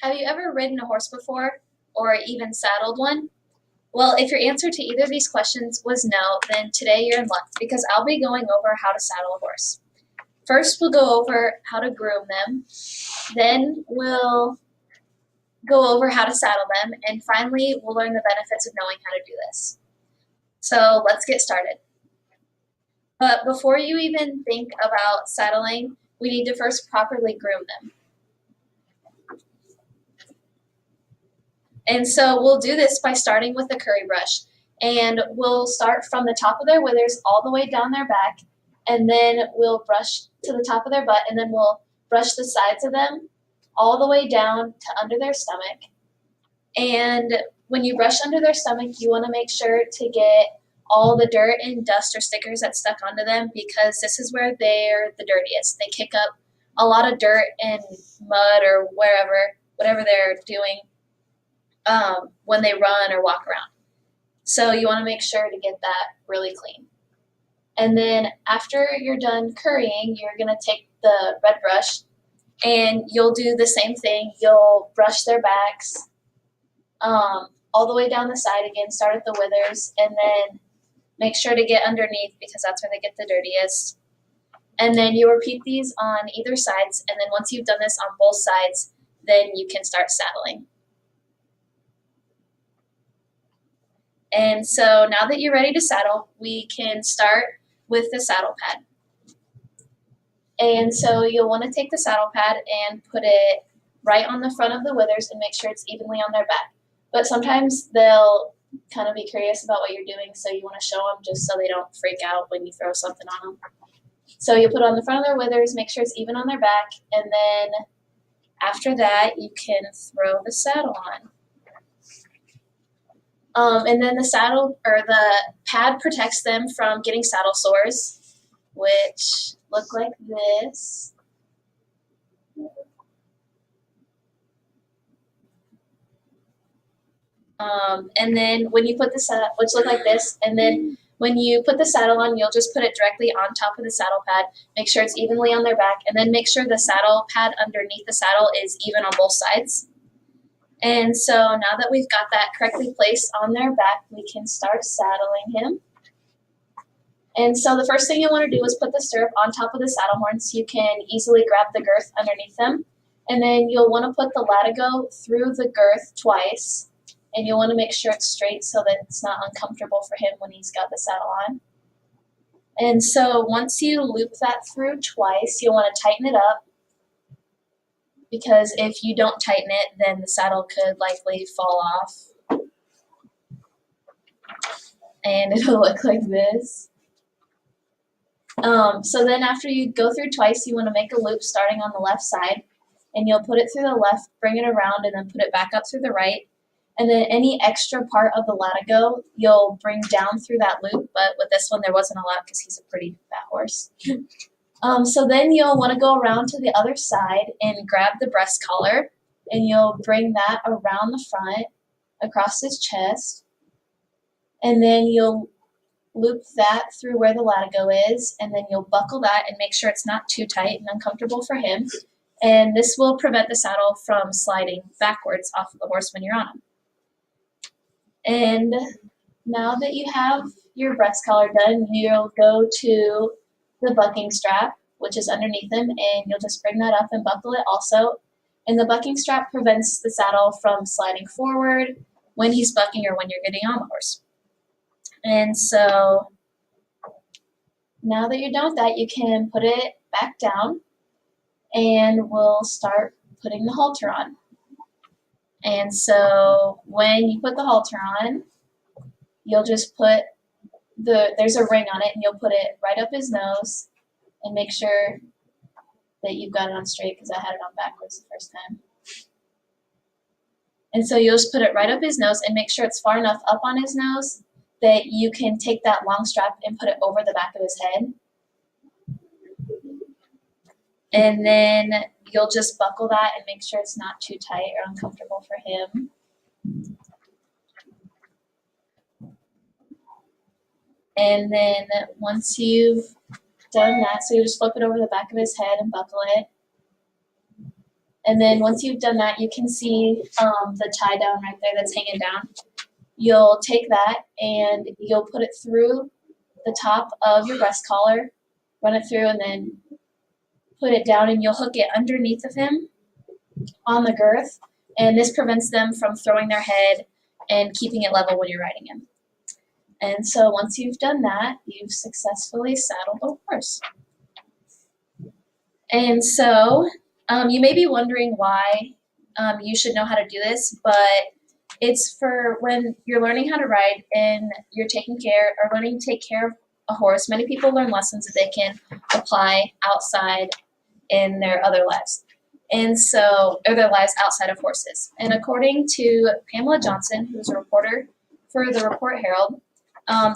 Have you ever ridden a horse before or even saddled one? Well, if your answer to either of these questions was no, then today you're in luck because I'll be going over how to saddle a horse. First, we'll go over how to groom them, then, we'll go over how to saddle them, and finally, we'll learn the benefits of knowing how to do this. So, let's get started. But before you even think about saddling, we need to first properly groom them. And so we'll do this by starting with the curry brush. And we'll start from the top of their withers all the way down their back, and then we'll brush to the top of their butt, and then we'll brush the sides of them all the way down to under their stomach. And when you brush under their stomach, you want to make sure to get all the dirt and dust or stickers that stuck onto them because this is where they're the dirtiest. They kick up a lot of dirt and mud or whatever they're doing when they run or walk around. So you want to make sure to get that really clean. And then after you're done currying, you're going to take the red brush and you'll do the same thing. You'll brush their backs all the way down the side again, start at the withers, and then make sure to get underneath because that's where they get the dirtiest. And then you repeat these on either sides, and then once you've done this on both sides, then you can start saddling. And so now that you're ready to saddle, we can start with the saddle pad. And so you'll want to take the saddle pad and put it right on the front of the withers and make sure it's evenly on their back. But sometimes they'll kind of be curious about what you're doing, so you want to show them just so they don't freak out when you throw something on them. So you put it on the front of their withers, make sure it's even on their back, and then after that you can throw the saddle on. And then the saddle or the pad protects them from getting saddle sores, which look like this. And then when you put the saddle, which look like this, and then when you put the saddle on, you'll just put it directly on top of the saddle pad. Make sure it's evenly on their back, and then make sure the saddle pad underneath the saddle is even on both sides. And so now that we've got that correctly placed on their back, we can start saddling him. And so the first thing you want to do is put the stirrup on top of the saddle horn so you can easily grab the girth underneath them. And then you'll want to put the latigo through the girth twice. And you'll want to make sure it's straight so that it's not uncomfortable for him when he's got the saddle on. And so once you loop that through twice, you'll want to tighten it up, because if you don't tighten it, then the saddle could likely fall off. And it'll look like this. So then after you go through twice, you want to make a loop starting on the left side, and you'll put it through the left, bring it around, and then put it back up through the right. And then any extra part of the latigo, you'll bring down through that loop, but with this one there wasn't a lot because he's a pretty fat horse. So then you'll want to go around to the other side and grab the breast collar, and you'll bring that around the front, across his chest, and then you'll loop that through where the latigo is, and then you'll buckle that and make sure it's not too tight and uncomfortable for him. And this will prevent the saddle from sliding backwards off of the horse when you're on him. And now that you have your breast collar done, you'll go to the bucking strap, which is underneath him, and you'll just bring that up and buckle it also. And the bucking strap prevents the saddle from sliding forward when he's bucking or when you're getting on the horse. And so now that you're done with that, you can put it back down, and we'll start putting the halter on. And so when you put the halter on, you'll just put there's a ring on it, and you'll put it right up his nose and make sure that you've got it on straight, because I had it on backwards the first time. And so you'll just put it right up his nose and make sure it's far enough up on his nose that you can take that long strap and put it over the back of his head. And then you'll just buckle that and make sure it's not too tight or uncomfortable for him. And then once you've done that, so you just flip it over the back of his head and buckle it. And then once you've done that, you can see the tie down right there that's hanging down. You'll take that and you'll put it through the top of your breast collar, run it through, and then put it down, and you'll hook it underneath of him on the girth. And this prevents them from throwing their head and keeping it level when you're riding him. And so once you've done that, you've successfully saddled a horse. And so you may be wondering why you should know how to do this, but it's for when you're learning how to ride and you're taking care or learning to take care of a horse. Many people learn lessons that they can apply outside in their other lives. And so, or their lives outside of horses. And according to Pamela Johnson, who's a reporter for the Report Herald,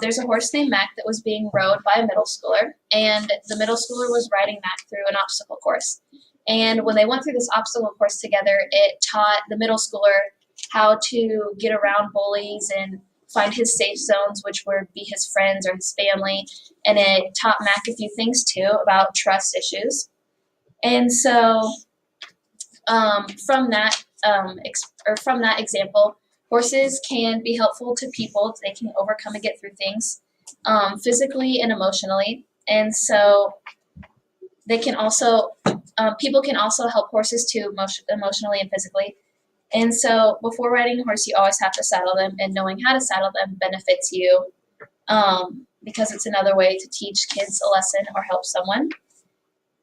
there's a horse named Mac that was being rode by a middle schooler, and the middle schooler was riding Mac through an obstacle course. And when they went through this obstacle course together, it taught the middle schooler how to get around bullies and find his safe zones, which would be his friends or his family. And it taught Mac a few things too about trust issues. And so from that example, horses can be helpful to people. They can overcome and get through things physically and emotionally. And so they can also, people can also help horses too, emotionally and physically. And so before riding a horse, you always have to saddle them, and knowing how to saddle them benefits you because it's another way to teach kids a lesson or help someone.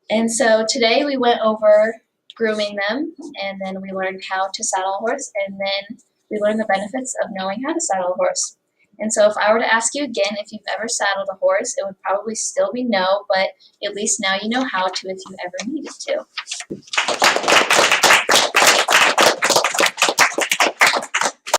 And so today we went over grooming them, and then we learned how to saddle a horse, and then we learned the benefits of knowing how to saddle a horse. And so if I were to ask you again if you've ever saddled a horse, it would probably still be no, but at least now you know how to if you ever needed to.